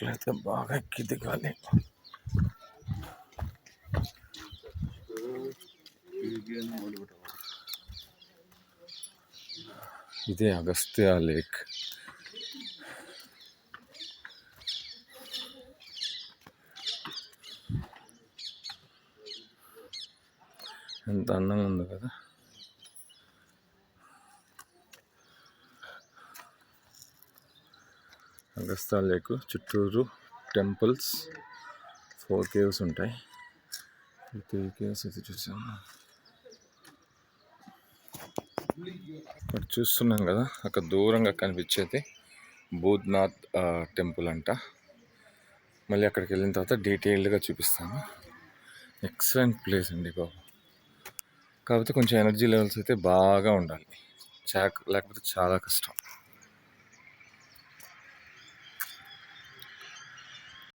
మెట్లయితే బాగా ఎక్కి దిగాలి. ఇదే అగస్త్య లేక్. ఎంత అందంగా ఉంది కదా. అగస్త్య లేక్ చుట్టూరు టెంపుల్స్, 4 కేవ్స్ ఉంటాయి. 3 కేవ్స్ అయితే చూసాము. అక్కడ చూస్తున్నాం కదా, అక్కడ దూరంగా కనిపించేది భూత్నాథ్ టెంపుల్ అంట. మళ్ళీ అక్కడికి వెళ్ళిన తర్వాత డీటెయిల్డ్గా చూపిస్తాను. ఎక్సలెంట్ ప్లేస్ అండి బాబు. కాకపోతే కొంచెం ఎనర్జీ లెవెల్స్ అయితే బాగా ఉండాలి, లేకపోతే చాలా కష్టం.